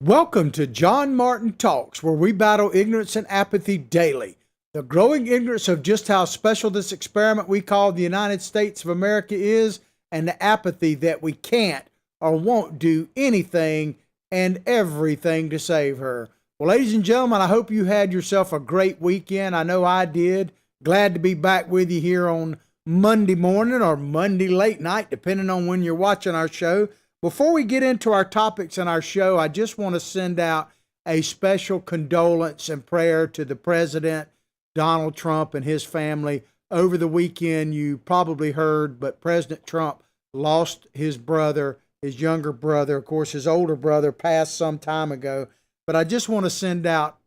Welcome to John Martin Talks, where we battle ignorance and apathy daily. The growing ignorance of just how special this experiment we call the United States of America is, and the apathy that we can't or won't do anything and everything to save her. Well, ladies and gentlemen, I hope you had yourself a great weekend. I know I did. Glad to be back with you here on Monday morning or Monday late night, depending on when you're watching our show. Before we get into our topics in our show, I just want to send out a special condolence and prayer to the President, Donald Trump, and his family. Over the weekend, you probably heard, but President Trump lost his brother, his younger brother. Of course, his older brother passed some time ago. But I just want to send out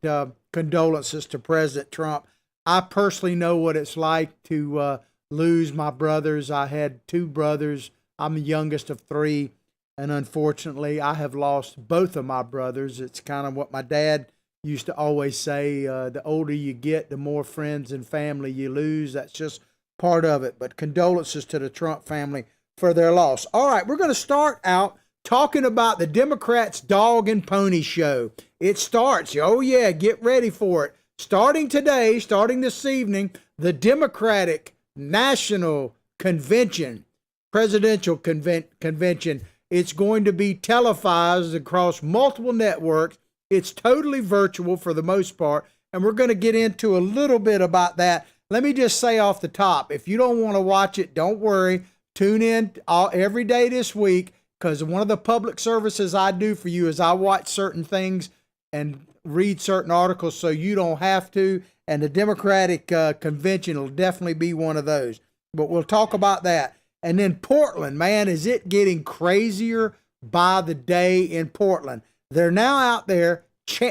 condolences to President Trump. I personally know what it's like to lose my brothers. I had two brothers. I'm the youngest of three. And unfortunately, I have lost both of my brothers. It's kind of what my dad used to always say, the older you get, the more friends and family you lose. That's just part of it. But condolences to the Trump family for their loss. All right, we're going to start out talking about the Democrats' dog and pony show. It starts, oh yeah, get ready for it. Starting today, starting this evening, the Democratic National Convention, Presidential Convention. It's going to be televised across multiple networks. It's totally virtual for the most part, and we're going to get into a little bit about that. Let me just say off the top, if you don't want to watch it, don't worry. Tune in every day this week, because one of the public services I do for you is I watch certain things and read certain articles so you don't have to, and the Democratic Convention will definitely be one of those. But we'll talk about that. And then Portland, man, is it getting crazier by the day in Portland? They're now out there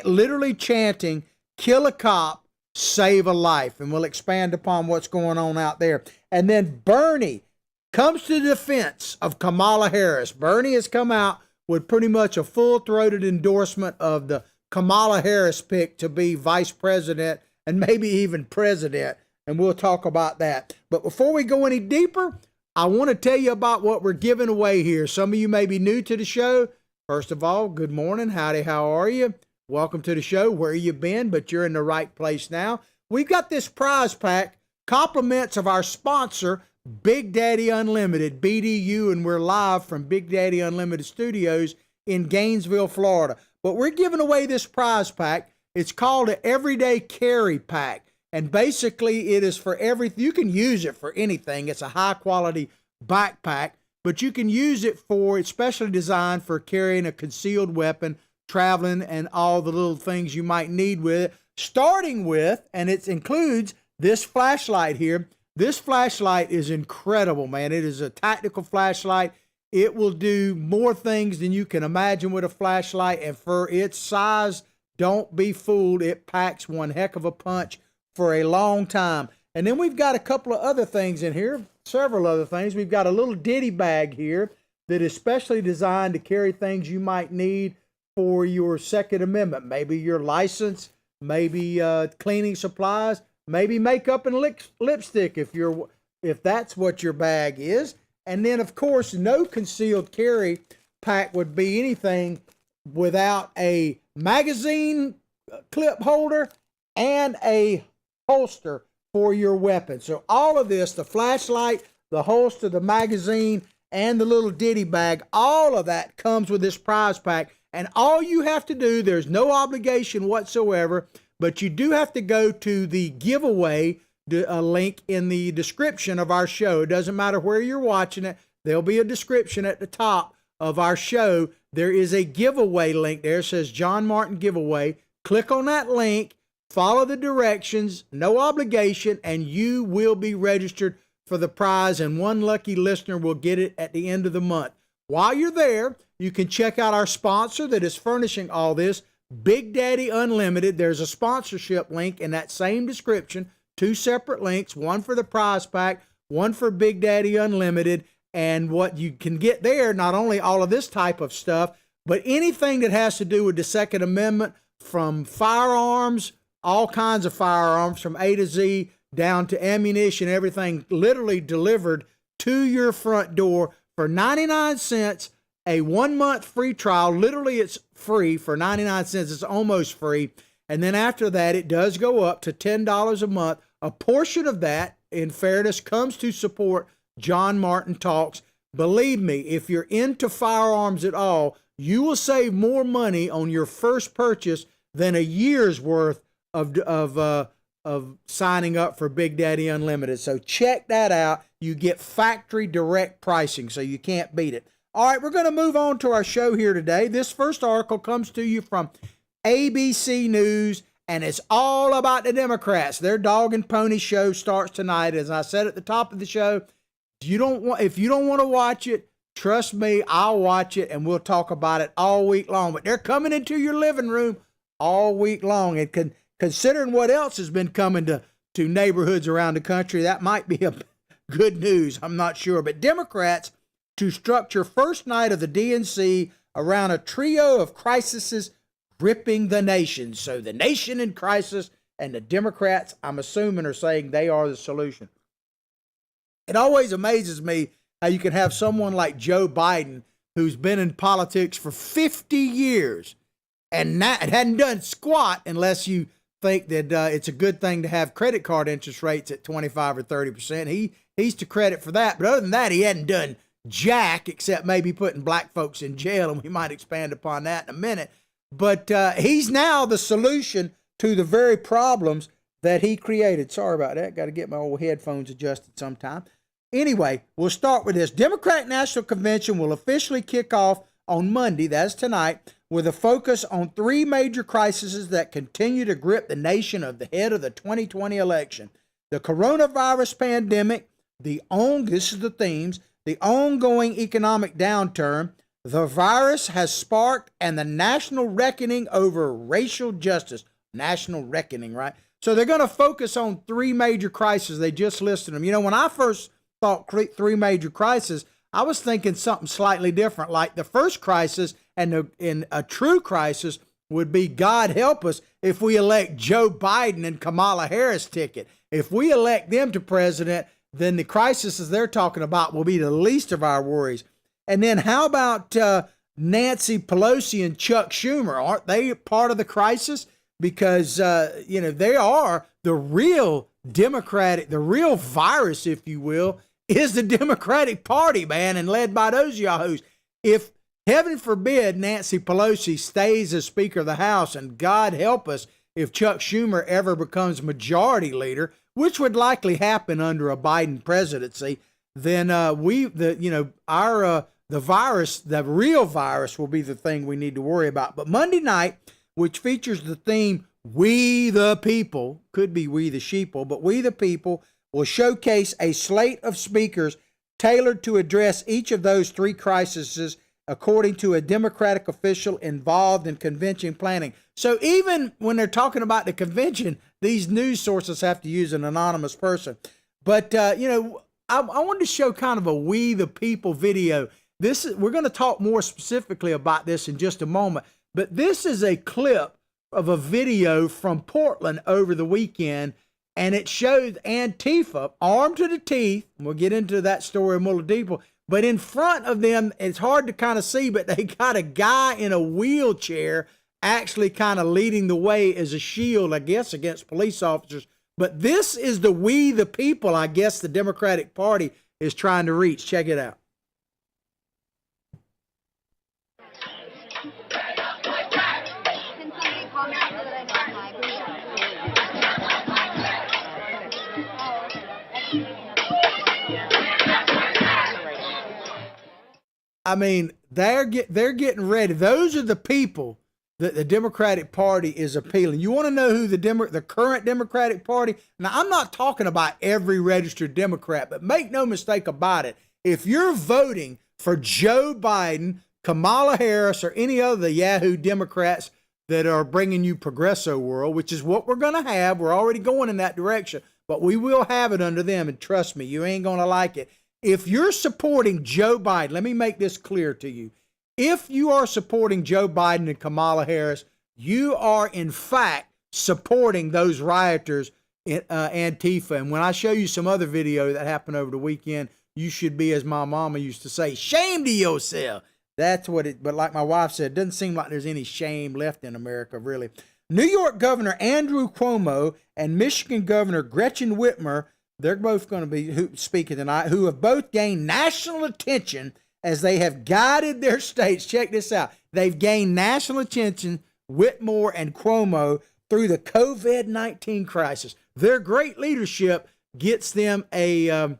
literally chanting, kill a cop, save a life. And we'll expand upon what's going on out there. And then Bernie comes to the defense of Kamala Harris. Bernie has come out with pretty much a full-throated endorsement of the Kamala Harris pick to be vice president and maybe even president. And we'll talk about that. But before we go any deeper, I want to tell you about what we're giving away here. Some of you may be new to the show. First of all, good morning. Howdy, how are you? Welcome to the show. Where you been? But you're in the right place now. We've got this prize pack, compliments of our sponsor, Big Daddy Unlimited, BDU, and we're live from Big Daddy Unlimited Studios in Gainesville, Florida. But we're giving away this prize pack. It's called an Everyday Carry Pack. And basically, it is for everything. You can use it for anything. It's a high-quality backpack, but you can use it for, it's specially designed for carrying a concealed weapon, traveling, and all the little things you might need with it. Starting with, and it includes this flashlight here. This flashlight is incredible, man. It is a tactical flashlight. It will do more things than you can imagine with a flashlight, and for its size, don't be fooled. It packs one heck of a punch for a long time. And then we've got a couple of other things in here, several other things. We've got a little ditty bag here that is specially designed to carry things you might need for your Second Amendment. Maybe your license, maybe cleaning supplies, maybe makeup and lipstick if that's what your bag is. And then, of course, no concealed carry pack would be anything without a magazine clip holder and a holster for your weapon. So all of this, the flashlight, the holster, the magazine, and the little ditty bag, all of that comes with this prize pack. And all you have to do, there's no obligation whatsoever, but you do have to go to the giveaway link in the description of our show. It doesn't matter where you're watching it. There'll be a description at the top of our show. There is a giveaway link there. It says John Martin Giveaway. Click on that link. Follow the directions, no obligation, and you will be registered for the prize, and one lucky listener will get it at the end of the month. While you're there, you can check out our sponsor that is furnishing all this, Big Daddy Unlimited. There's a sponsorship link in that same description, two separate links, one for the prize pack, one for Big Daddy Unlimited, and what you can get there, not only all of this type of stuff, but anything that has to do with the Second Amendment, from firearms, all kinds of firearms from A to Z, down to ammunition, everything literally delivered to your front door for 99 cents a 1 month free trial. Literally, it's free for 99 cents. It's almost free. And then after that, it does go up to $10 a month. A portion of that, in fairness, comes to support John Martin Talks. Believe me, if you're into firearms at all, you will save more money on your first purchase than a year's worth of signing up for Big Daddy Unlimited. So check that out. You get factory direct pricing, so you can't beat it. All right, we're going to move on to our show here today. This first article comes to you from ABC News, and it's all about the Democrats. Their dog and pony show starts tonight. As I said at the top of the show, if you don't want to watch it, trust me, I'll watch it, and we'll talk about it all week long. But they're coming into your living room all week long, and considering what else has been coming to neighborhoods around the country, that might be a good news. I'm not sure. But Democrats to structure first night of the DNC around a trio of crises gripping the nation. So the nation in crisis, and the Democrats, I'm assuming, are saying they are the solution. It always amazes me how you can have someone like Joe Biden, who's been in politics for 50 years and hadn't done squat, unless you think that it's a good thing to have credit card interest rates at 25 or 30%. He's to credit for that. But other than that, he hadn't done jack, except maybe putting black folks in jail, and we might expand upon that in a minute. But he's now the solution to the very problems that he created. Sorry about that. Got to get my old headphones adjusted sometime. Anyway, we'll start with this. Democratic National Convention will officially kick off on Monday, that's tonight, with a focus on three major crises that continue to grip the nation ahead of the 2020 election. The coronavirus pandemic, this is the themes, the ongoing economic downturn, the virus has sparked, and the national reckoning over racial justice. National reckoning, right? So they're going to focus on three major crises. They just listed them. You know, when I first thought three major crises, I was thinking something slightly different. Like the first crisis and a true crisis would be, God help us, if we elect Joe Biden and Kamala Harris ticket. If we elect them to president, then the crises they're talking about will be the least of our worries. And then how about Nancy Pelosi and Chuck Schumer? Aren't they part of the crisis? Because, they are the real Democratic, the real virus, if you will, is the Democratic Party, man, and led by those yahoos. If, heaven forbid, Nancy Pelosi stays as Speaker of the House, and God help us if Chuck Schumer ever becomes majority leader, which would likely happen under a Biden presidency, then the virus, the real virus, will be the thing we need to worry about. But Monday night, which features the theme, We the People, could be We the Sheeple, but We the People, will showcase a slate of speakers tailored to address each of those three crises, according to a Democratic official involved in convention planning. So even when they're talking about the convention, these news sources have to use an anonymous person. But, I wanted to show kind of a We the People video. We're going to talk more specifically about this in just a moment, but this is a clip of a video from Portland over the weekend, and it shows Antifa armed to the teeth. We'll get into that story a little deeper. But in front of them, it's hard to kind of see, but they got a guy in a wheelchair actually kind of leading the way as a shield, I guess, against police officers. But this is the We the People, I guess, the Democratic Party is trying to reach. Check it out. I mean, they're getting ready. Those are the people that the Democratic Party is appealing. You want to know who the current Democratic Party? Now, I'm not talking about every registered Democrat, but make no mistake about it. If you're voting for Joe Biden, Kamala Harris, or any other Yahoo Democrats that are bringing you Progresso world, which is what we're going to have, we're already going in that direction, but we will have it under them, and trust me, you ain't going to like it. If you're supporting Joe Biden, let me make this clear to you. If you are supporting Joe Biden and Kamala Harris, you are in fact supporting those rioters in Antifa. And when I show you some other video that happened over the weekend, you should be, as my mama used to say, ashamed of yourself. That's what it, but like my wife said, it doesn't seem like there's any shame left in America, really. New York Governor Andrew Cuomo and Michigan Governor Gretchen Whitmer, they're both going to be speaking tonight, who have both gained national attention as they have guided their states. Check this out. They've gained national attention, Whitmer and Cuomo, through the COVID-19 crisis. Their great leadership gets them a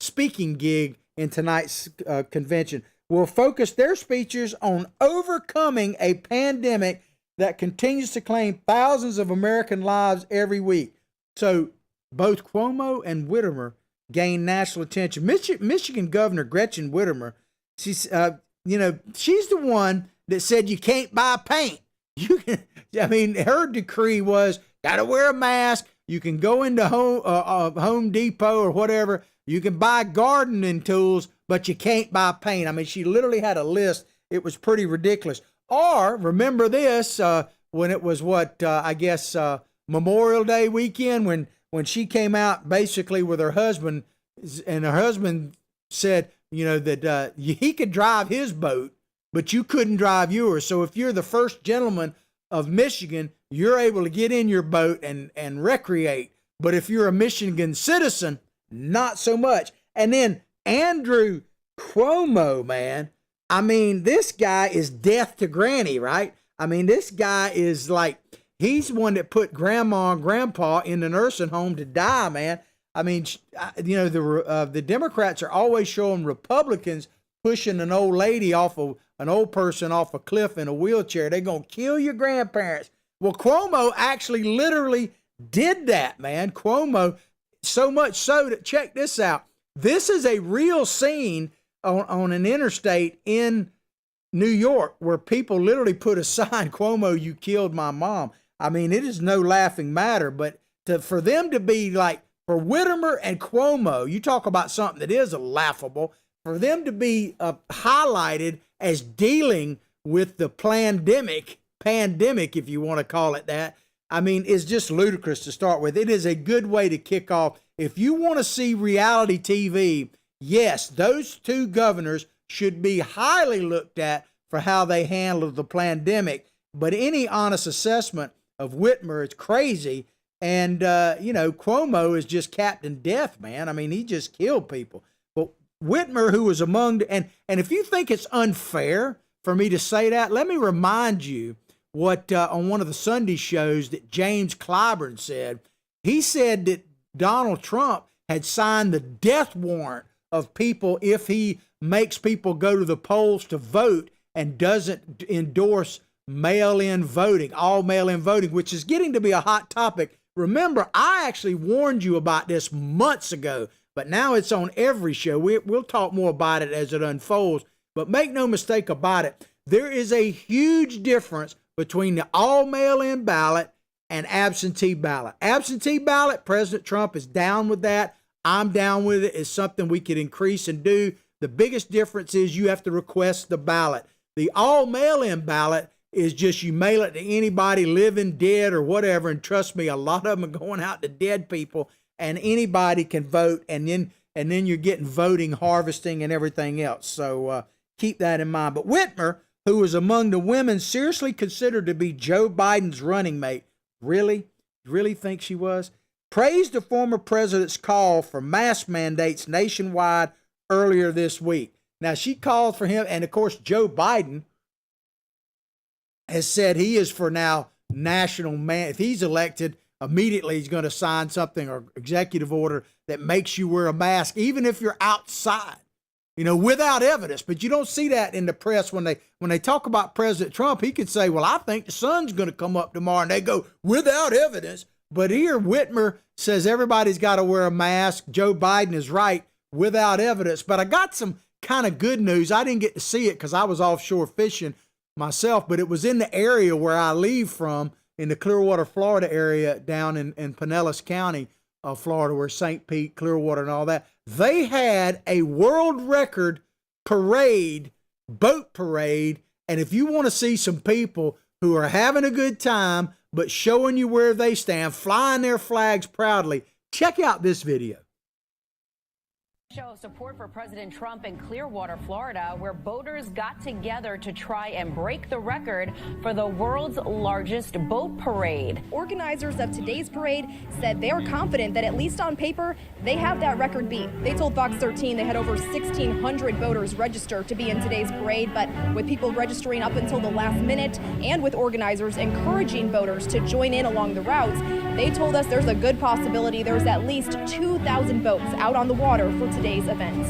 speaking gig in tonight's convention. Will focus their speeches on overcoming a pandemic that continues to claim thousands of American lives every week. So both Cuomo and Whitmer gain national attention. Michigan Governor Gretchen Whitmer, she's she's the one that said you can't buy paint. Her decree was gotta wear a mask. You can go into Home Depot or whatever. You can buy gardening tools, but you can't buy paint. I mean, she literally had a list. It was pretty ridiculous. Or remember this, when it was Memorial Day weekend, when she came out basically with her husband, and her husband said, that he could drive his boat, but you couldn't drive yours. So if you're the first gentleman of Michigan, you're able to get in your boat and recreate. But if you're a Michigan citizen, not so much. And then Andrew Cuomo, man, I mean, this guy is death to granny, right? I mean, this guy is like, he's the one that put grandma and grandpa in the nursing home to die, man. I mean, the Democrats are always showing Republicans pushing an old person off a cliff in a wheelchair. They're going to kill your grandparents. Well, Cuomo actually literally did that, man. Cuomo, so much so that, check this out. This is a real scene on an interstate in New York where people literally put a sign, Cuomo, you killed my mom. I mean, it is no laughing matter, but for them to be like, for Whitmer and Cuomo, you talk about something that is laughable, for them to be highlighted as dealing with the pandemic, if you want to call it that, I mean, it's just ludicrous to start with. It is a good way to kick off. If you want to see reality TV, yes, those two governors should be highly looked at for how they handled the pandemic. But any honest assessment of Whitmer is crazy. And, Cuomo is just Captain Death, man. I mean, he just killed people. But Whitmer, who was among, and if you think it's unfair for me to say that, let me remind you what on one of the Sunday shows that James Clyburn said. He said that Donald Trump had signed the death warrant of people if he makes people go to the polls to vote and doesn't endorse mail-in voting, all mail-in voting, which is getting to be a hot topic. Remember, I actually warned you about this months ago, but now it's on every show. We'll talk more about it as it unfolds, but make no mistake about it. There is a huge difference between the all mail-in ballot and absentee ballot. Absentee ballot, President Trump is down with that. I'm down with it. It's something we could increase and do. The biggest difference is you have to request the ballot. The all mail-in ballot is just you mail it to anybody living, dead, or whatever. And trust me, a lot of them are going out to dead people, and anybody can vote. And then you're getting voting, harvesting, and everything else. So keep that in mind. But Whitmer, who was among the women seriously considered to be Joe Biden's running mate, really think she was? Praised the former president's call for mask mandates nationwide earlier this week. Now, she called for him, and of course, Joe Biden has said he is for now national man. If he's elected, immediately he's going to sign something or executive order that makes you wear a mask, even if you're outside, without evidence. But you don't see that in the press when they talk about President Trump. He could say, well, I think the sun's going to come up tomorrow, and they go, without evidence. But here, Whitmer says everybody's got to wear a mask. Joe Biden is right, without evidence. But I got some kind of good news. I didn't get to see it because I was offshore fishing myself, but it was in the area where I leave from, in the Clearwater, Florida area, down in Pinellas County, Florida, where St. Pete, Clearwater, and all that. They had a world record parade, boat parade. And if you want to see some people who are having a good time, but showing you where they stand, flying their flags proudly, check out this video. Show support for President Trump in Clearwater, Florida, where boaters got together to try and break the record for the world's largest boat parade. Organizers of today's parade said they are confident that, at least on paper, they have that record beat. They told Fox 13 they had over 1,600 voters register to be in today's parade, but with people registering up until the last minute and with organizers encouraging voters to join in along the routes, they told us there's a good possibility there's at least 2,000 boats out on the water for today's event. It's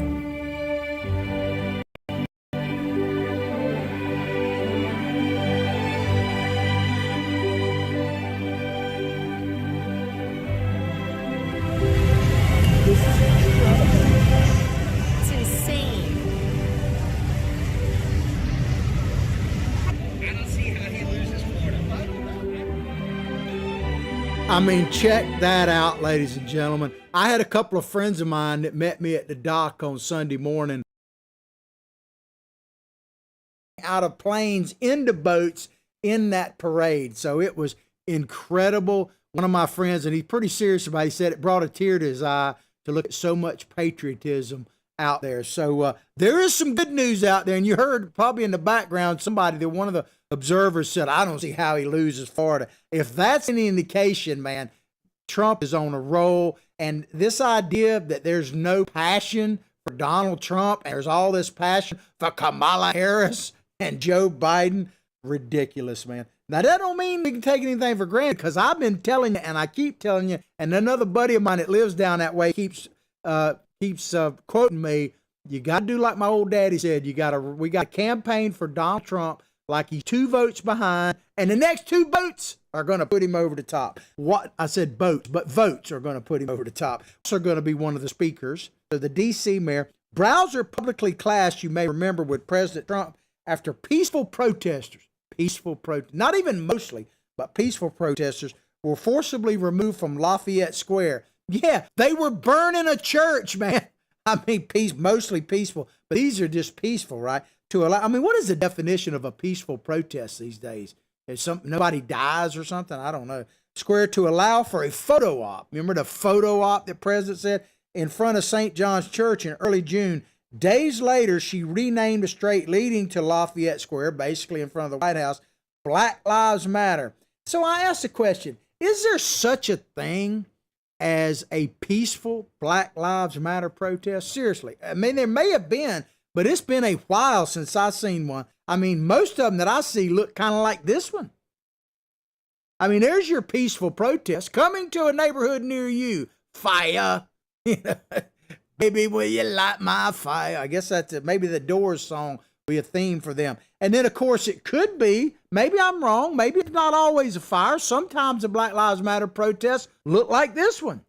insane. I don't see how he loses Florida. I mean, check that out, ladies and gentlemen. I had a couple of friends of mine that met me at the dock on Sunday morning, out of planes into boats in that parade. So it was incredible. One of my friends, and he's pretty serious about it, he said it brought a tear to his eye to look at so much patriotism out there. So there is some good news out there. And you heard probably in the background somebody, that one of the observers said, I don't see how he loses Florida. If that's any indication, man, Trump is on a roll. And this idea that there's no passion for Donald Trump and there's all this passion for Kamala Harris and Joe Biden, ridiculous, man. Now, that don't mean we can take anything for granted, because I've been telling you, and I keep telling you, and another buddy of mine that lives down that way keeps quoting me, you got to do like my old daddy said, we got to campaign for Donald Trump like he's 2 votes behind, and the next 2 votes are going to put him over the top. What I said votes, but votes are going to put him over the top. Also going to be one of the speakers, so the D.C. mayor. Browser publicly clashed, you may remember, with President Trump after peaceful protesters, not even mostly, but peaceful protesters were forcibly removed from Lafayette Square. Yeah, they were burning a church, man. I mean, mostly peaceful, but these are just peaceful, right? What is the definition of a peaceful protest these days? Is nobody dies or something? I don't know. Square to allow for a photo op. Remember the photo op that President said in front of St. John's Church in early June? Days later, she renamed the street leading to Lafayette Square, basically in front of the White House, Black Lives Matter. So I asked the question, is there such a thing as a peaceful Black Lives Matter protest? Seriously. I mean, there may have been, but it's been a while since I've seen one. I mean, most of them that I see look kind of like this one. I mean, there's your peaceful protest coming to a neighborhood near you. Fire. Baby, will you light my fire? I guess that's maybe the Doors song will be a theme for them. And then, of course, it could be, maybe I'm wrong, maybe it's not always a fire. Sometimes the Black Lives Matter protests look like this one.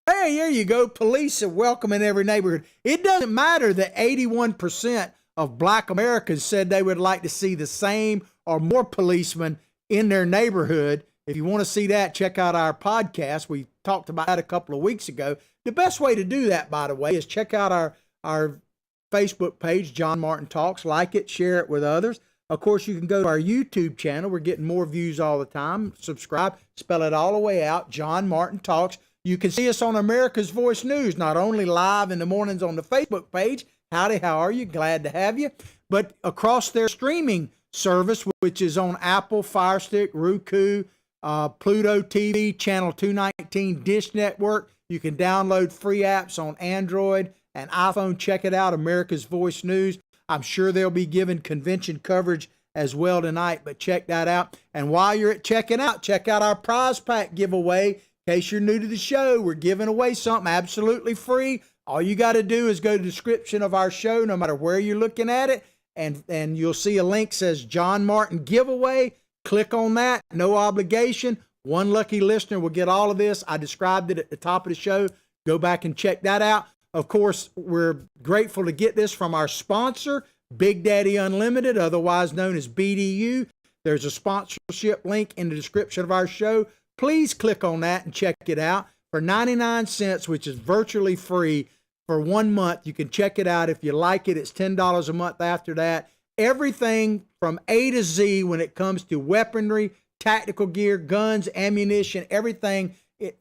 Hey, here you go. Police are welcome in every neighborhood. It doesn't matter that 81% of Black Americans said they would like to see the same or more policemen in their neighborhood. If you want to see that, check out our podcast. We talked about that a couple of weeks ago. The best way to do that, by the way, is check out our Facebook page, John Martin Talks. Like it, share it with others. Of course, you can go to our YouTube channel. We're getting more views all the time. Subscribe, spell it all the way out, John Martin Talks. You can see us on America's Voice News, not only live in the mornings on the Facebook page. Howdy, how are you? Glad to have you. But across their streaming service, which is on Apple, Fire Stick, Roku, Pluto TV, Channel 219, Dish Network. You can download free apps on Android and iPhone. Check it out, America's Voice News. I'm sure they'll be giving convention coverage as well tonight, but check that out. And while you're checking out, check out our prize pack giveaway. In case you're new to the show, we're giving away something absolutely free. All you got to do is go to the description of our show, no matter where you're looking at it, and you'll see a link says John Martin Giveaway. Click on that, no obligation. One lucky listener will get all of this. I described it at the top of the show. Go back and check that out. Of course, we're grateful to get this from our sponsor, Big Daddy Unlimited, otherwise known as BDU. There's a sponsorship link in the description of our show. Please click on that and check it out. For 99 cents, which is virtually free for 1 month, you can check it out. If you like it, it's $10 a month after that. Everything from A to Z when it comes to weaponry, tactical gear, guns, ammunition, everything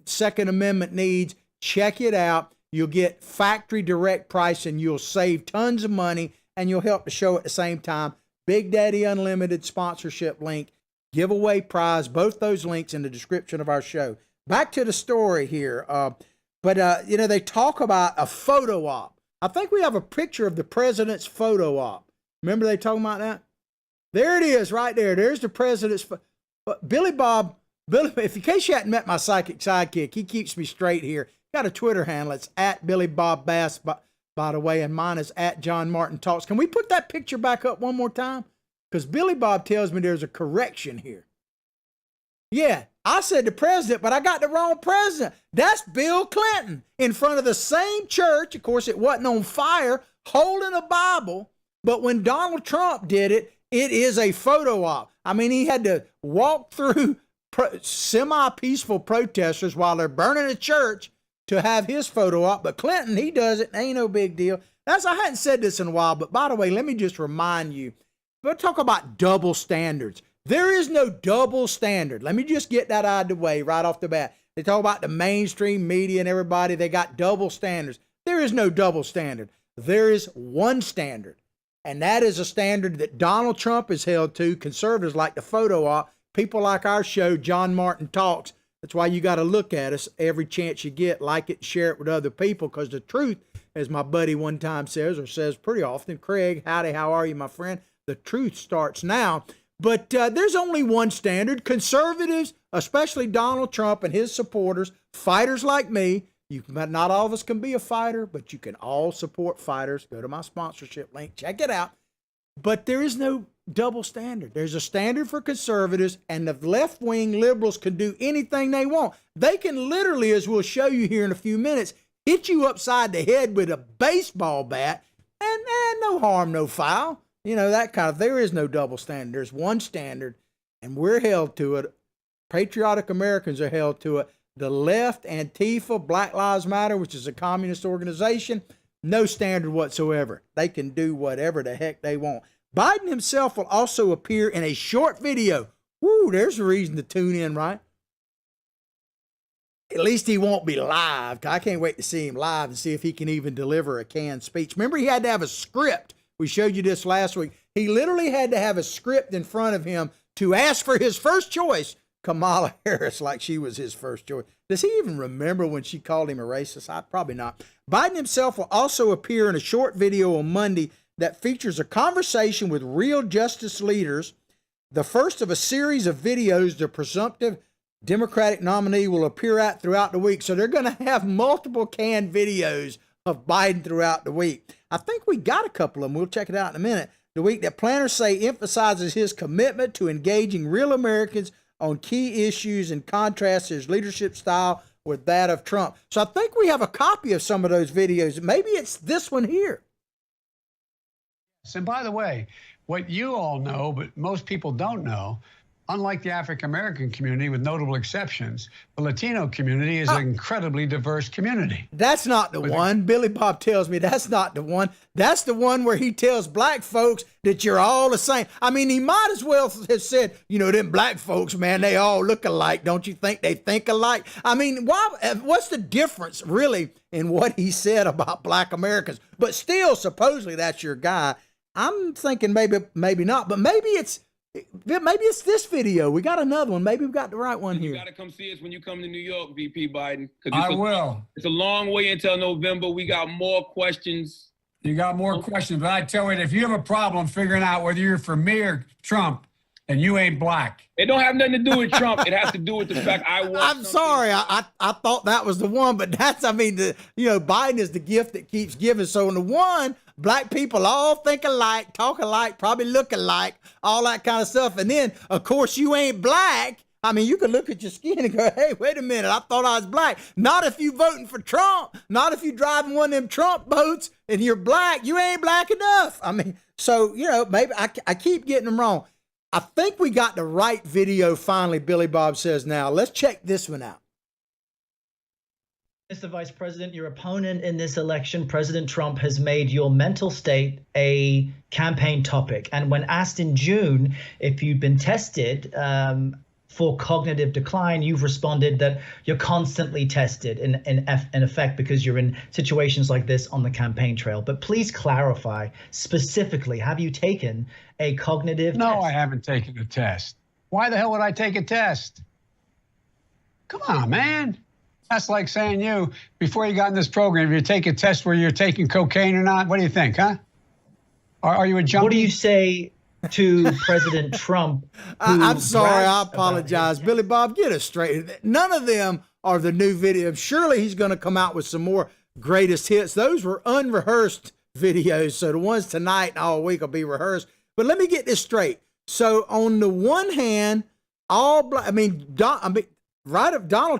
Second Amendment needs. Check it out. You'll get factory direct pricing. You'll save tons of money, and you'll help the show at the same time. Big Daddy Unlimited sponsorship link, giveaway prize, both those links in the description of our show. Back to the story here. You know, they talk about a photo op. I think we have a picture of the president's photo op. Remember they talking about that? There it is right there. There's the president's. Billy Bob, if in case you hadn't met my psychic sidekick, he keeps me straight here. Got a Twitter handle. It's at Billy Bob Bass, by the way, and mine is at John Martin Talks. Can we put that picture back up one more time? Because Billy Bob tells me there's a correction here. Yeah, I said the president, but I got the wrong president. That's Bill Clinton in front of the same church. Of course, it wasn't on fire, holding a Bible. But when Donald Trump did it, it is a photo op. I mean, he had to walk through semi-peaceful protesters while they're burning a church to have his photo op. But Clinton, he does it. Ain't no big deal. I hadn't said this in a while, but by the way, let me just remind you, we'll talk about double standards. There is no double standard. Let me just get that out of the way right off the bat. They talk about the mainstream media and everybody. They got double standards. There is no double standard. There is one standard. And that is a standard that Donald Trump is held to. Conservatives like the photo op. People like our show, John Martin Talks. That's why you got to look at us every chance you get. Like it, share it with other people. Because the truth, as my buddy one time says, or says pretty often, Craig, howdy, how are you, my friend? The truth starts now. But there's only one standard. Conservatives, especially Donald Trump and his supporters, fighters like me, not all of us can be a fighter, but you can all support fighters. Go to my sponsorship link, check it out. But there is no double standard. There's a standard for conservatives, and the left-wing liberals can do anything they want. They can literally, as we'll show you here in a few minutes, hit you upside the head with a baseball bat, and no harm, no foul. You know, that kind of, there is no double standard. There's one standard, and we're held to it. Patriotic Americans are held to it. The left, Antifa, Black Lives Matter, which is a communist organization, no standard whatsoever. They can do whatever the heck they want. Biden himself will also appear in a short video. Woo, there's a reason to tune in, right? At least he won't be live. I can't wait to see him live and see if he can even deliver a canned speech. Remember, he had to have a script. We showed you this last week. He literally had to have a script in front of him to ask for his first choice, Kamala Harris, like she was his first choice. Does he even remember when she called him a racist? Probably not. Biden himself will also appear in a short video on Monday that features a conversation with real justice leaders, the first of a series of videos the presumptive Democratic nominee will appear at throughout the week. So they're going to have multiple canned videos of Biden throughout the week. I think we got a couple of them. We'll check it out in a minute. The week that planners say emphasizes his commitment to engaging real Americans on key issues and contrasts his leadership style with that of Trump. So I think we have a copy of some of those videos. Maybe it's this one here. And by the way, what you all know, but most people don't know, unlike the African-American community, with notable exceptions, the Latino community is an incredibly diverse community. That's not the one. Billy Bob tells me that's not the one. That's the one where he tells black folks that you're all the same. I mean, he might as well have said, you know, them black folks, man, they all look alike. Don't you think they think alike? I mean, what's the difference really in what he said about black Americans? But still, supposedly that's your guy. I'm thinking maybe not, but maybe it's this video. We got another one. Maybe we've got the right one here. You got to come see us when you come to New York, VP Biden. I will. It's a long way until November. We got more questions. You got more questions, but I tell you, if you have a problem figuring out whether you're for me or Trump, and you ain't black. It don't have nothing to do with Trump. It has to do with the fact I want. I'm sorry. I thought that was the one, but Biden is the gift that keeps giving. So in the one, black people all think alike, talk alike, probably look alike, all that kind of stuff. And then, of course, you ain't black. I mean, you can look at your skin and go, hey, wait a minute, I thought I was black. Not if you voting for Trump. Not if you driving one of them Trump boats and you're black. You ain't black enough. I mean, so, maybe I keep getting them wrong. I think we got the right video finally, Billy Bob says now. Let's check this one out. Mr. Vice President, your opponent in this election, President Trump, has made your mental state a campaign topic. And when asked in June if you'd been tested for cognitive decline, you've responded that you're constantly tested in effect because you're in situations like this on the campaign trail. But please clarify specifically, have you taken a cognitive test? No, I haven't taken a test. Why the hell would I take a test? Come on, man. That's like saying you, before you got in this program, if you take a test where you're taking cocaine or not, what do you think, huh? Are you a junkie? What do you say to President Trump? I'm sorry, I apologize. Billy Bob, get us straight. None of them are the new videos. Surely he's going to come out with some more greatest hits. Those were unrehearsed videos, so the ones tonight and all week will be rehearsed. But let me get this straight. So on the one hand, Donald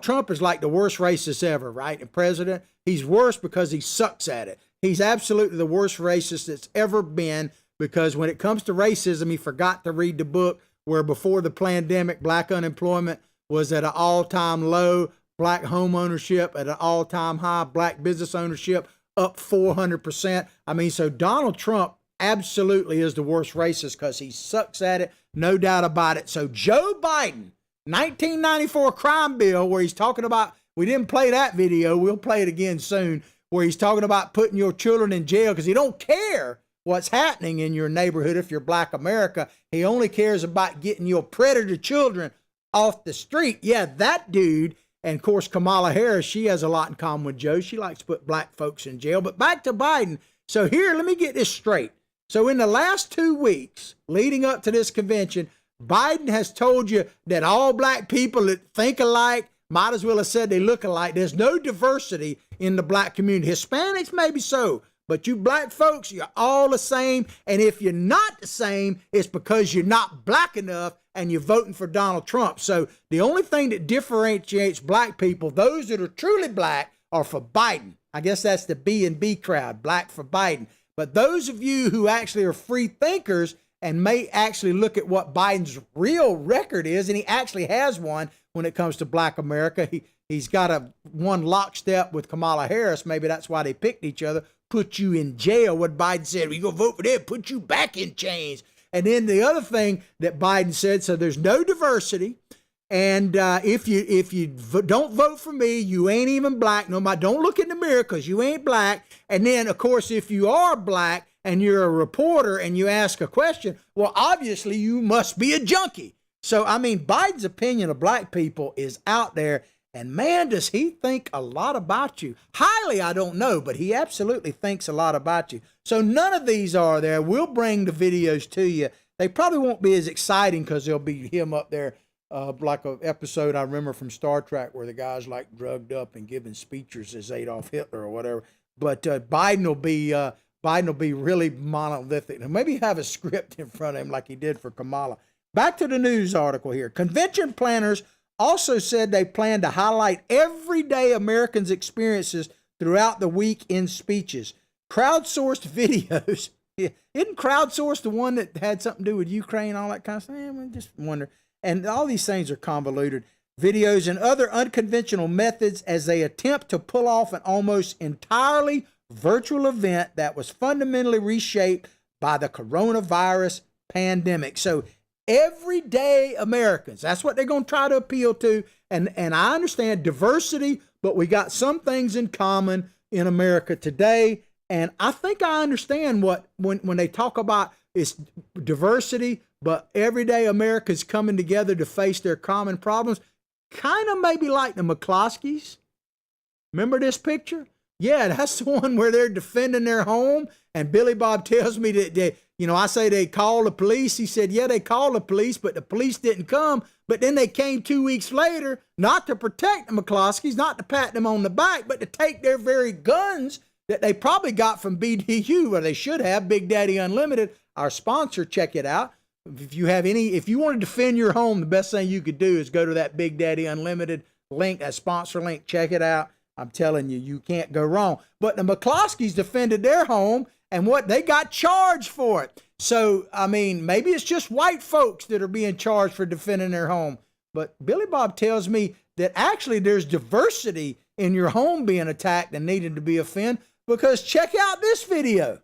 Trump is like the worst racist ever, right? And president, he's worse because he sucks at it. He's absolutely the worst racist that's ever been, because when it comes to racism, he forgot to read the book where before the pandemic, black unemployment was at an all-time low, black home ownership at an all-time high, black business ownership up 400%. I mean, so Donald Trump absolutely is the worst racist because he sucks at it, no doubt about it. So Joe Biden, 1994 crime bill, where he's talking about, we didn't play that video, we'll play it again soon, where he's talking about putting your children in jail because he don't care what's happening in your neighborhood if you're black America. He only cares about getting your predator children off the street. Yeah, that dude. And of course, Kamala Harris, she has a lot in common with Joe. She likes to put black folks in jail. But back to Biden. So here, let me get this straight. So in the last 2 weeks leading up to this convention, Biden has told you that all black people that think alike, might as well have said they look alike. There's no diversity in the black community. Hispanics, maybe so, but you black folks, you're all the same. And if you're not the same, it's because you're not black enough and you're voting for Donald Trump. So the only thing that differentiates black people, those that are truly black, are for Biden. I guess that's the B and B crowd, black for Biden. But those of you who actually are free thinkers and may actually look at what Biden's real record is, and he actually has one when it comes to black America. He's got one lockstep with Kamala Harris. Maybe that's why they picked each other. Put you in jail. What Biden said, we go vote for them, put you back in chains. And then the other thing that Biden said, so there's no diversity. And if you don't vote for me, you ain't even black. No matter, don't look in the mirror because you ain't black. And then, of course, if you are black and you're a reporter and you ask a question, well, obviously you must be a junkie. So, I mean, Biden's opinion of black people is out there. And man, does he think a lot about you. Highly, I don't know, but he absolutely thinks a lot about you. So none of these are there. We'll bring the videos to you. They probably won't be as exciting because there'll be him up there like an episode I remember from Star Trek where the guy's like drugged up and giving speeches as Adolf Hitler or whatever. But Biden will be really monolithic. And maybe have a script in front of him like he did for Kamala. Back to the news article here. Convention planners also said they plan to highlight everyday Americans' experiences throughout the week in speeches. Crowdsourced videos. Isn't crowdsourced the one that had something to do with Ukraine, all that kind of stuff? I just wonder. And all these things are convoluted. Videos and other unconventional methods as they attempt to pull off an almost entirely virtual event that was fundamentally reshaped by the coronavirus pandemic. So everyday Americans, that's what they're going to try to appeal to. And I understand diversity, but we got some things in common in America today. And I think I understand what when they talk about it's diversity, but everyday Americans coming together to face their common problems, kind of maybe like the McCloskeys. Remember this picture? Yeah, that's the one where they're defending their home. And Billy Bob tells me that I say they called the police. He said, yeah, they called the police, but the police didn't come. But then they came 2 weeks later, not to protect the McCloskeys, not to pat them on the back, but to take their very guns that they probably got from BDU, or they should have, Big Daddy Unlimited, our sponsor. Check it out. If you want to defend your home, the best thing you could do is go to that Big Daddy Unlimited link, that sponsor link. Check it out. I'm telling you, you can't go wrong. But the McCloskeys defended their home, and they got charged for it. So, I mean, maybe it's just white folks that are being charged for defending their home. But Billy Bob tells me that actually there's diversity in your home being attacked and needing to be offended, because check out this video.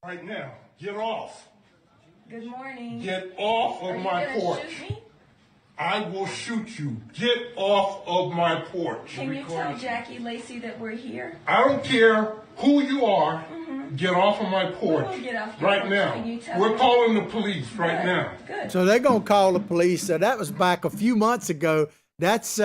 Right now, get off. Good morning. Get off of my porch. Shoot me? I will shoot you. Get off of my porch. Can you tell Jackie Lacey that we're here? I don't care who you are. Get off of my porch Get off your right porch. now. Can you tell We're me? calling the police right now. Good. So they're going to call the police. So that was back a few months ago. That's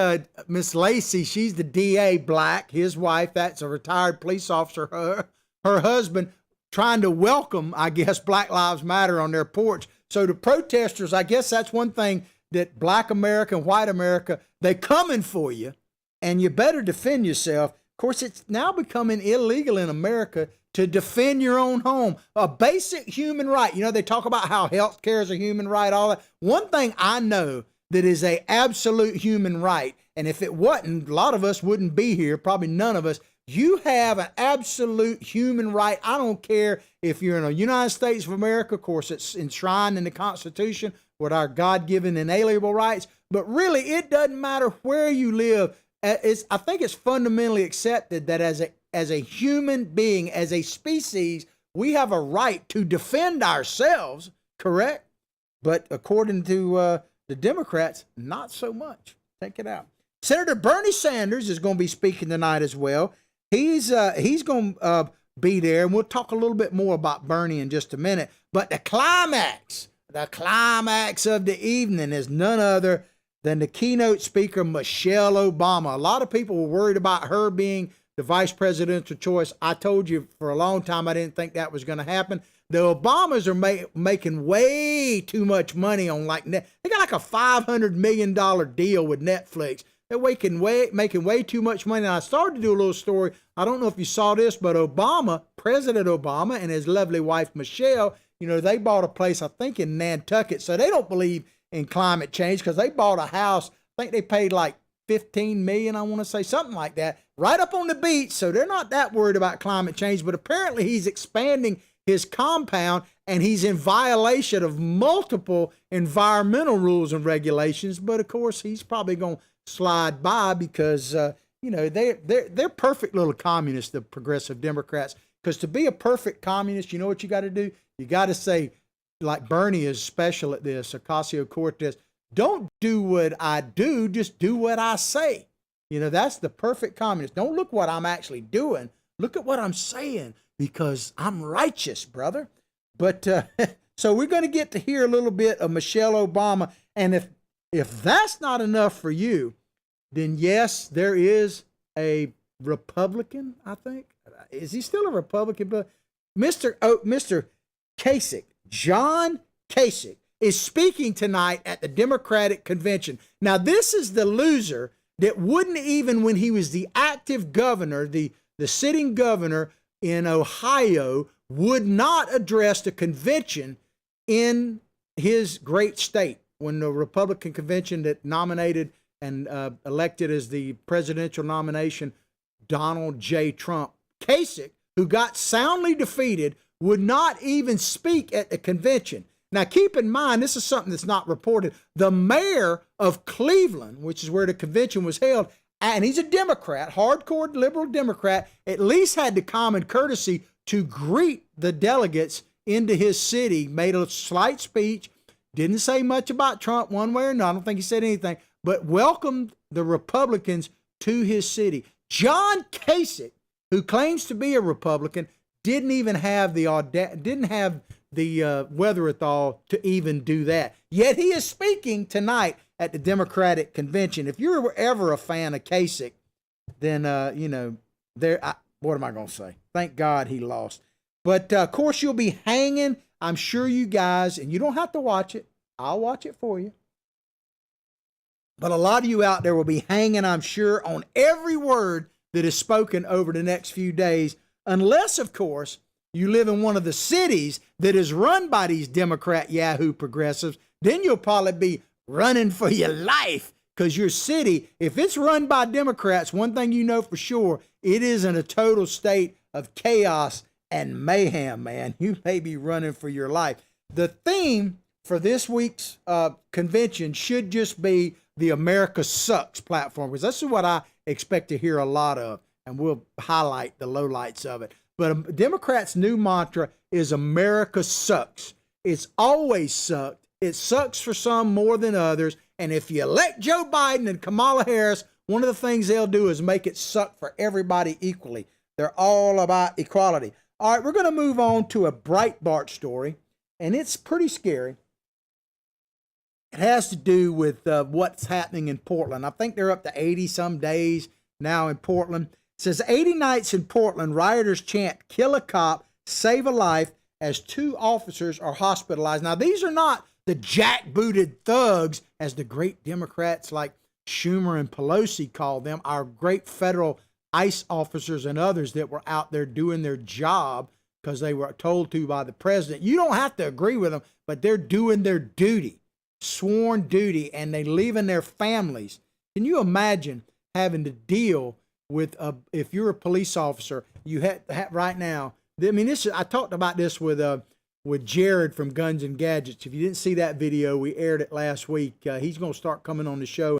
Miss Lacey. She's the DA, Black, his wife. That's a retired police officer. Her husband trying to welcome, I guess, Black Lives Matter on their porch. So the protesters, I guess that's one thing that Black America and white America, they coming for you, and you better defend yourself. Of course, it's now becoming illegal in America to defend your own home, a basic human right. You know, they talk about how health care is a human right, all that. One thing I know that is a absolute human right, and if it wasn't, a lot of us wouldn't be here, probably none of us. You have an absolute human right. I don't care if you're in the United States of America. Of course, it's enshrined in the Constitution with our God-given inalienable rights. But really, it doesn't matter where you live. I think it's fundamentally accepted that as a human being, as a species, we have a right to defend ourselves, correct? But according to the Democrats, not so much. Check it out. Senator Bernie Sanders is going to be speaking tonight as well. He's going to be there, and we'll talk a little bit more about Bernie in just a minute. But the climax of the evening is none other than the keynote speaker, Michelle Obama. A lot of people were worried about her being the vice presidential choice. I told you for a long time I didn't think that was going to happen. The Obamas are making way too much money on they got like a $500 million deal with Netflix. They're making way too much money. And I started to do a little story. I don't know if you saw this, but President Obama and his lovely wife, Michelle, you know, they bought a place, I think, in Nantucket. So they don't believe in climate change because they bought a house. I think they paid like $15 million, I want to say, something like that, right up on the beach. So they're not that worried about climate change. But apparently he's expanding his compound, and he's in violation of multiple environmental rules and regulations. But of course, he's probably going to slide by because you know, they're perfect little communists, the progressive Democrats. Because to be a perfect communist, you know what you got to do? You got to say, like Bernie is special at this, Ocasio-Cortez, don't do what I do, just do what I say. You know, that's the perfect communist. Don't look what I'm actually doing. Look at what I'm saying, because I'm righteous, brother. But so we're going to get to hear a little bit of Michelle Obama. And if that's not enough for you, then yes, there is a Republican, I think. Is he still a Republican? But Mr. Kasich, John Kasich, is speaking tonight at the Democratic convention. Now, this is the loser that wouldn't even, when he was the active governor, the sitting governor in Ohio, would not address the convention in his great state when the Republican convention that nominated and elected as the presidential nomination Donald J. Trump. Kasich, who got soundly defeated, would not even speak at the convention. Now, keep in mind, this is something that's not reported. The mayor of Cleveland, which is where the convention was held, and he's a Democrat, hardcore liberal Democrat, at least had the common courtesy to greet the delegates into his city, made a slight speech, didn't say much about Trump one way or another. I don't think he said anything, but welcomed the Republicans to his city. John Kasich, who claims to be a Republican, didn't even have the wherewithal to even do that. Yet he is speaking tonight at the Democratic convention. If you're ever a fan of Kasich, then you know, what am I going to say? Thank God he lost. But of course you'll be hanging. I'm sure you guys, and you don't have to watch it. I'll watch it for you. But a lot of you out there will be hanging, I'm sure, on every word that is spoken over the next few days, unless, of course, you live in one of the cities that is run by these Democrat Yahoo progressives. Then you'll probably be running for your life, because your city, if it's run by Democrats, one thing you know for sure, it is in a total state of chaos and mayhem, man. You may be running for your life. The theme for this week's convention should just be the America Sucks platform, because this is what I expect to hear a lot of, and we'll highlight the lowlights of it. But Democrats' new mantra is America Sucks. It's always sucked. It sucks for some more than others. And if you elect Joe Biden and Kamala Harris, one of the things they'll do is make it suck for everybody equally. They're all about equality. All right, we're going to move on to a Breitbart story, and it's pretty scary. It has to do with what's happening in Portland. I think they're up to 80 some days now in Portland. It says 80 nights in Portland, rioters chant, kill a cop, save a life, as 2 officers are hospitalized. Now, these are not the jackbooted thugs, as the great Democrats like Schumer and Pelosi call them, our great federal ICE officers and others that were out there doing their job because they were told to by the president. You don't have to agree with them, but they're doing their duty, sworn duty, and they leaving their families. Can you imagine having to deal with if you're a police officer, you have right now? I mean, I talked about this with Jared from Guns and Gadgets. If you didn't see that video, we aired it last week. He's going to start coming on the show.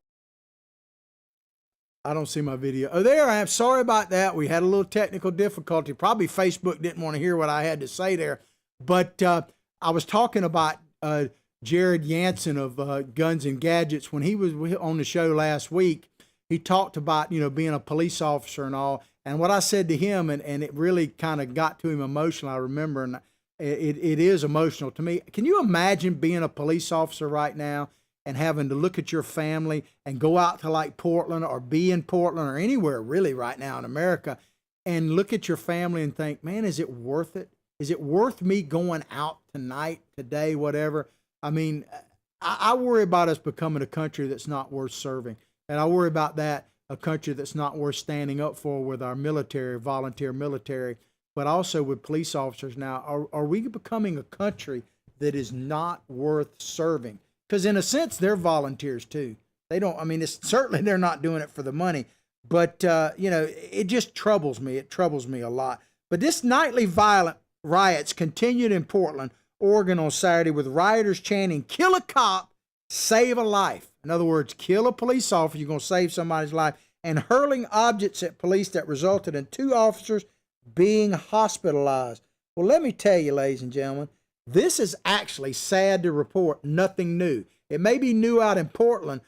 I don't see my video. Oh, there I am. Sorry about that. We had a little technical difficulty. Probably Facebook didn't want to hear what I had to say there. But I was talking about Jared Jansen of Guns and Gadgets. When he was on the show last week, he talked about, being a police officer and all. And what I said to him, and it really kind of got to him emotional, I remember, and it is emotional to me. Can you imagine being a police officer right now and having to look at your family and go out to like Portland or be in Portland or anywhere really right now in America and look at your family and think, man, is it worth it? Is it worth me going out tonight, today, whatever? I mean, I worry about us becoming a country that's not worth serving. And I worry about that, a country that's not worth standing up for with our military, volunteer military, but also with police officers now. Are we becoming a country that is not worth serving? Because in a sense, they're volunteers too. They don't, I mean, it's certainly they're not doing it for the money, but, it just troubles me. It troubles me a lot. But this nightly violent riots continued in Portland, Oregon on Saturday with rioters chanting, kill a cop, save a life. In other words, kill a police officer, you're going to save somebody's life, and hurling objects at police that resulted in 2 officers being hospitalized. Well, let me tell you, ladies and gentlemen, this is actually sad to report, nothing new. It may be new out in Portland,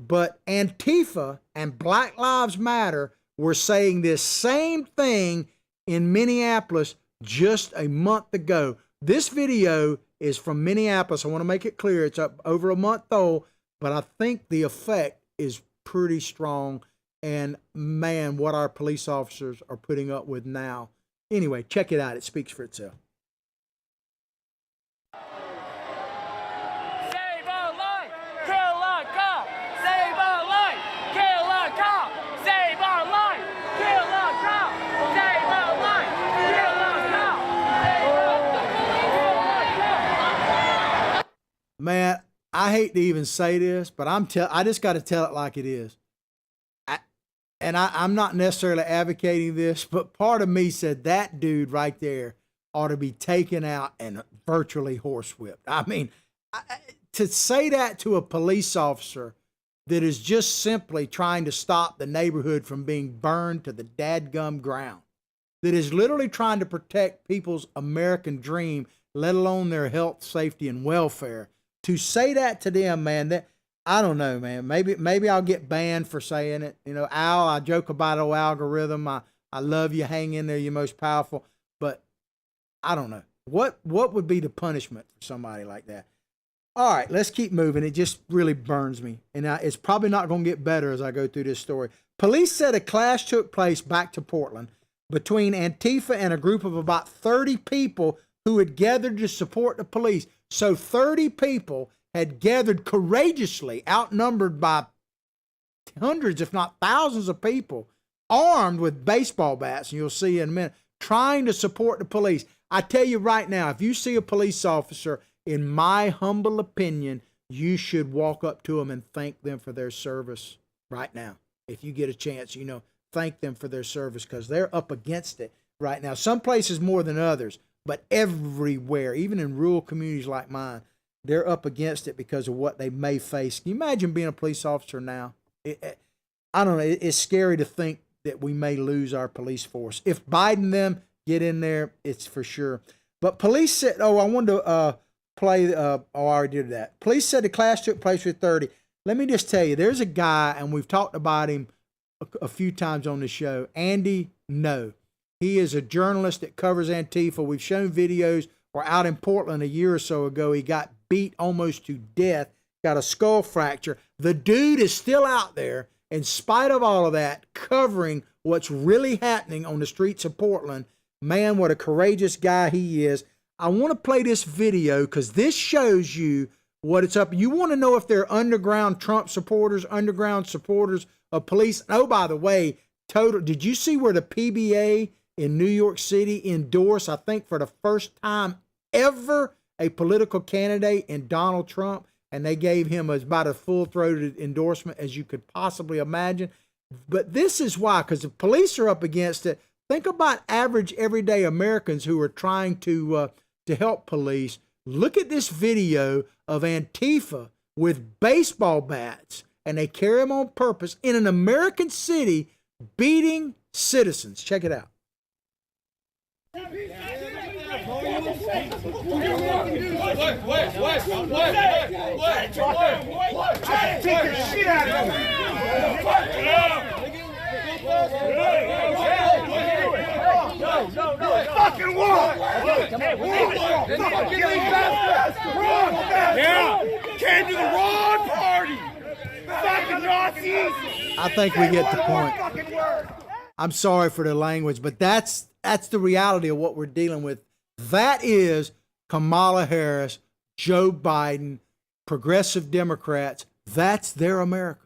but Antifa and Black Lives Matter were saying this same thing in Minneapolis just a month ago. This video is from Minneapolis. I want to make it clear. It's up over a month old, but I think the effect is pretty strong. And man, what our police officers are putting up with now. Anyway, check it out. It speaks for itself. Save a life, kill a cop. Save a life, kill a cop. Save a life, kill a cop. Save a life, kill a cop. Man, I hate to even say this, but I just got to tell it like it is. I'm not necessarily advocating this, but part of me said that dude right there ought to be taken out and virtually horsewhipped. I mean, to say that to a police officer that is just simply trying to stop the neighborhood from being burned to the dadgum ground, that is literally trying to protect people's American dream, let alone their health, safety, and welfare, to say that to them, man, I don't know, man. Maybe I'll get banned for saying it. Al, I joke about old algorithm. I love you. Hang in there. You're most powerful. But I don't know. What would be the punishment for somebody like that? All right, let's keep moving. It just really burns me. And it's probably not going to get better as I go through this story. Police said a clash took place back to Portland between Antifa and a group of about 30 people who had gathered to support the police. So 30 people had gathered courageously, outnumbered by hundreds, if not thousands of people, armed with baseball bats, and you'll see in a minute, trying to support the police. I tell you right now, if you see a police officer, in my humble opinion, you should walk up to them and thank them for their service right now. If you get a chance, thank them for their service, because they're up against it right now. Some places more than others, but everywhere, even in rural communities like mine, they're up against it because of what they may face. Can you imagine being a police officer now? I don't know. It's scary to think that we may lose our police force. If Biden them get in there, it's for sure. But police said, I wanted to play. I already did that. Police said the clash took place with 30. Let me just tell you, there's a guy, and we've talked about him a few times on the show, Andy No. He is a journalist that covers Antifa. We've shown videos where out in Portland a year or so ago, he got beat almost to death, got a skull fracture. The dude is still out there, in spite of all of that, covering what's really happening on the streets of Portland. Man, what a courageous guy he is. I want to play this video because this shows you what it's up. You want to know if they're underground Trump supporters, underground supporters of police. Oh, by the way, did you see where the PBA in New York City endorsed, I think for the first time ever, a political candidate in Donald Trump? And they gave him about a full-throated endorsement as you could possibly imagine. But this is why, because the police are up against it. Think about average, everyday Americans who are trying to help police. Look at this video of Antifa with baseball bats, and they carry them on purpose in an American city, beating citizens. Check it out. Fucking walk! Yeah, came to the wrong party! Fucking Nazis! I think we get the point. I'm sorry for the language, but that's the reality of what we're dealing with. That is Kamala Harris, Joe Biden, progressive Democrats. That's their America.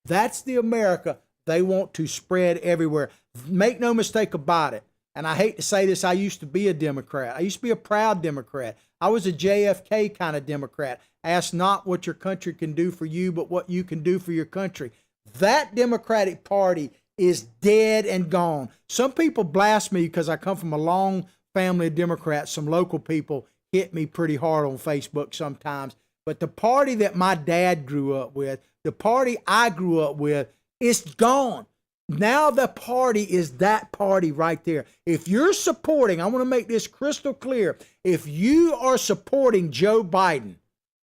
That's the America they want to spread everywhere. Make no mistake about it. And I hate to say this, I used to be a Democrat. I used to be a proud Democrat. I was a JFK kind of Democrat. Ask not what your country can do for you, but what you can do for your country. That Democratic Party is dead and gone. Some people blast me because I come from a long family of Democrats. Some local people hit me pretty hard on Facebook sometimes. But the party that my dad grew up with, the party I grew up with, is gone. Now the party is that party right there. If you're supporting, I want to make this crystal clear, if you are supporting Joe Biden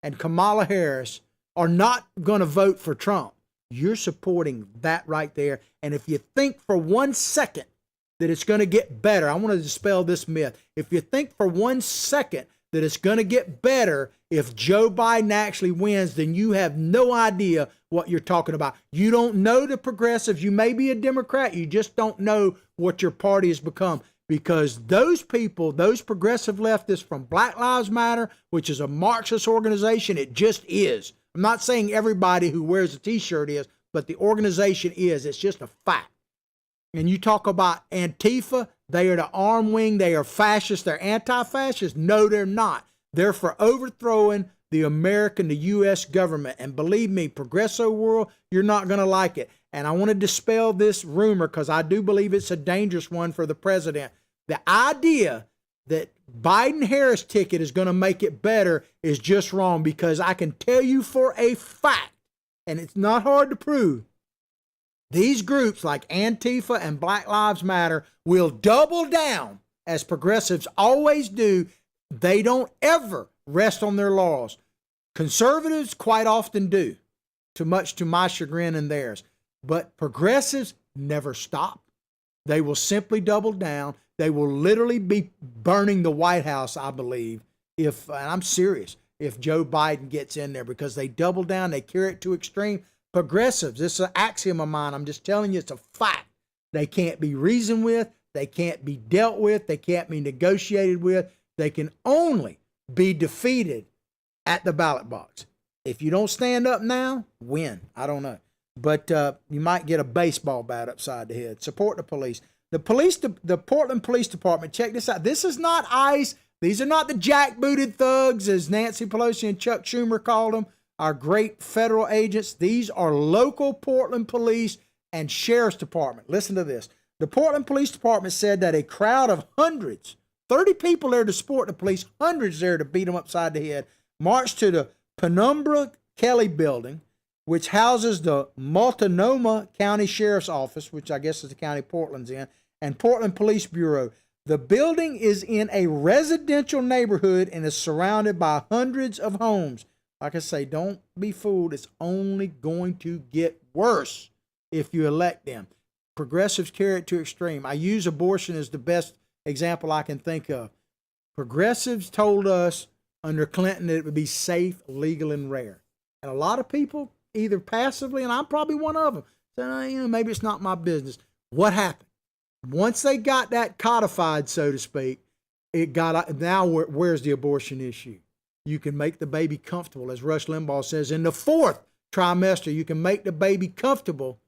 and Kamala Harris are not going to vote for Trump, you're supporting that right there. And if you think for 1 second that it's going to get better, I want to dispel this myth. If you think for 1 second that it's going to get better if Joe Biden actually wins, then you have no idea what you're talking about. You don't know the progressives. You may be a Democrat. You just don't know what your party has become, because those people, those progressive leftists from Black Lives Matter, which is a Marxist organization, it just is. I'm not saying everybody who wears a t-shirt is, but the organization is. It's just a fact. And you talk about Antifa, they are the arm wing, they are fascists, they're anti-fascists. No, they're not. They're for overthrowing the American, the U.S. government. And believe me, progressive world, you're not going to like it. And I want to dispel this rumor because I do believe it's a dangerous one for the president. The idea that Biden-Harris ticket is going to make it better is just wrong, because I can tell you for a fact, and it's not hard to prove, these groups like Antifa and Black Lives Matter will double down, as progressives always do. They don't ever rest on their laurels. Conservatives quite often do, too much to my chagrin and theirs. But progressives never stop. They will simply double down. They will literally be burning the White House, I believe, and I'm serious, if Joe Biden gets in there, because they double down, they carry it to extreme. Progressives, this is an axiom of mine. I'm just telling you, it's a fact. They can't be reasoned with. They can't be dealt with. They can't be negotiated with. They can only be defeated at the ballot box. If you don't stand up now, win. I don't know. But you might get a baseball bat upside the head. Support the police. The Portland Police Department, check this out. This is not ICE. These are not the jackbooted thugs, as Nancy Pelosi and Chuck Schumer called them, our great federal agents. These are local Portland police and sheriff's department. Listen to this. The Portland Police Department said that a crowd of hundreds, 30 people there to support the police, hundreds there to beat them upside the head, marched to the Penumbra Kelly building, which houses the Multnomah County Sheriff's Office, which I guess is the county Portland's in, and Portland Police Bureau. The building is in a residential neighborhood and is surrounded by hundreds of homes. Like I say, don't be fooled. It's only going to get worse if you elect them. Progressives carry it to extreme. I use abortion as the best example I can think of. Progressives told us under Clinton that it would be safe, legal, and rare. And a lot of people, either passively, and I'm probably one of them, said, maybe it's not my business. What happened? Once they got that codified, so to speak, it got, now where's the abortion issue? You can make the baby comfortable. As Rush Limbaugh says, in the 4th trimester, you can make the baby comfortable,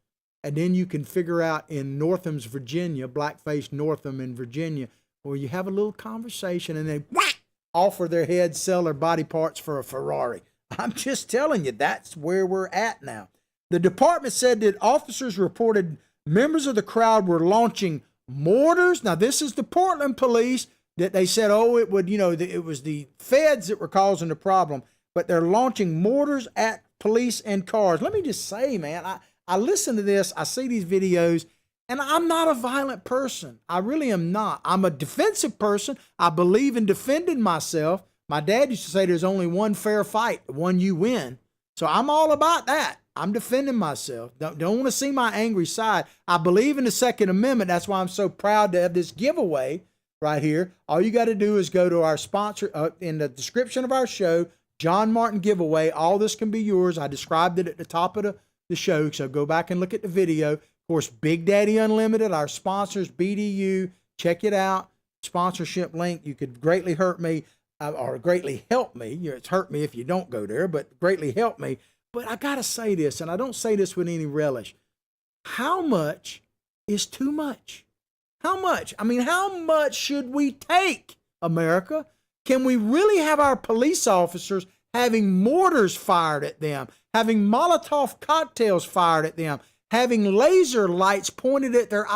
and then you can figure out in Northam's, Virginia, black-faced Northam in Virginia, where you have a little conversation and they whack, offer their head, sell their body parts for a Ferrari. I'm just telling you, that's where we're at now. The department said that officers reported members of the crowd were launching mortars. Now, this is the Portland police that they said, it would, it was the feds that were causing the problem, but they're launching mortars at police and cars. Let me just say, man, I listen to this, I see these videos, and I'm not a violent person. I really am not. I'm a defensive person. I believe in defending myself. My dad used to say there's only one fair fight, the one you win. So I'm all about that. I'm defending myself. Don't want to see my angry side. I believe in the Second Amendment. That's why I'm so proud to have this giveaway right here. All you got to do is go to our sponsor in the description of our show, John Martin giveaway. All this can be yours. I described it at the top of the show, so go back and look at the video. Of course, Big Daddy Unlimited, our sponsors, BDU, check it out. Sponsorship link. You could greatly hurt me or greatly help me. It's hurt me if you don't go there, but greatly help me. But I got to say this, and I don't say this with any relish. How much is too much? How much? I mean, how much should we take, America? Can we really have our police officers having mortars fired at them, having Molotov cocktails fired at them, having laser lights pointed at their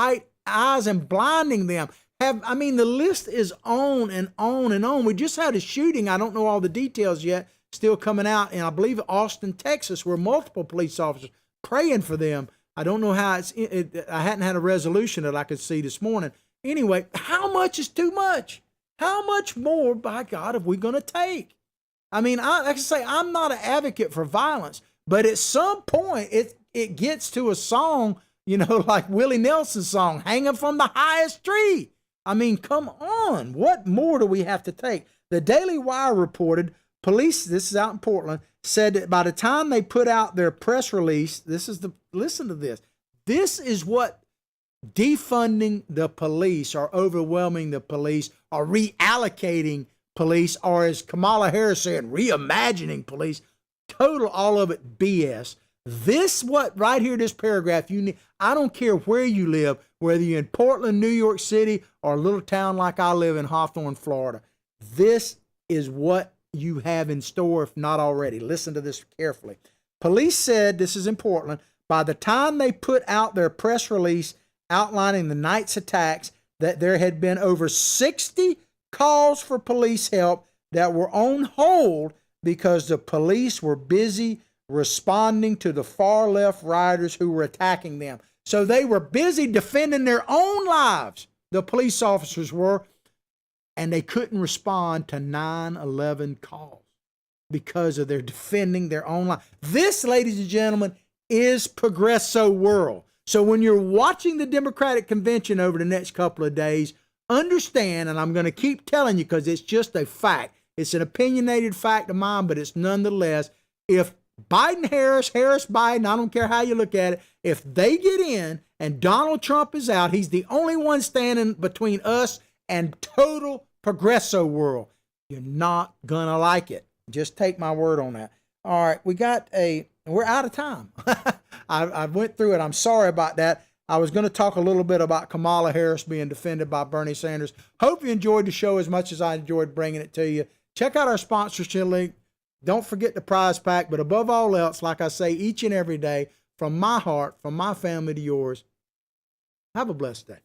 eyes and blinding them? The list is on and on and on. We just had a shooting. I don't know all the details yet, still coming out, and I believe Austin, Texas, where multiple police officers praying for them. I don't know how I hadn't had a resolution that I could see this morning. Anyway, how much is too much? How much more, by God, are we going to take? I mean, like I say, I'm not an advocate for violence, but at some point it gets to a song, like Willie Nelson's song, Hanging from the Highest Tree. I mean, come on. What more do we have to take? The Daily Wire reported police, this is out in Portland, said that by the time they put out their press release, listen to this. This is what defunding the police or overwhelming the police or reallocating police, or as Kamala Harris said, reimagining police, total all of it BS. This right here, this paragraph, you need. I don't care where you live, whether you're in Portland, New York City, or a little town like I live in Hawthorne, Florida. This is what you have in store, if not already. Listen to this carefully. Police said, this is in Portland, by the time they put out their press release outlining the night's attacks, that there had been over 60 calls for police help that were on hold because the police were busy responding to the far left rioters who were attacking them. So they were busy defending their own lives, the police officers were, and they couldn't respond to 9/11 calls because of their defending their own life. This, ladies and gentlemen, is Progresso world. So when you're watching the Democratic convention over the next couple of days, understand, and I'm going to keep telling you because it's just a fact. It's an opinionated fact of mine, but it's nonetheless, if Biden-Harris, Harris-Biden, I don't care how you look at it, if they get in and Donald Trump is out, he's the only one standing between us and total Progresso world. You're not going to like it. Just take my word on that. All right, we're out of time. I went through it. I'm sorry about that. I was going to talk a little bit about Kamala Harris being defended by Bernie Sanders. Hope you enjoyed the show as much as I enjoyed bringing it to you. Check out our sponsorship link. Don't forget the prize pack. But above all else, like I say each and every day, from my heart, from my family to yours, have a blessed day.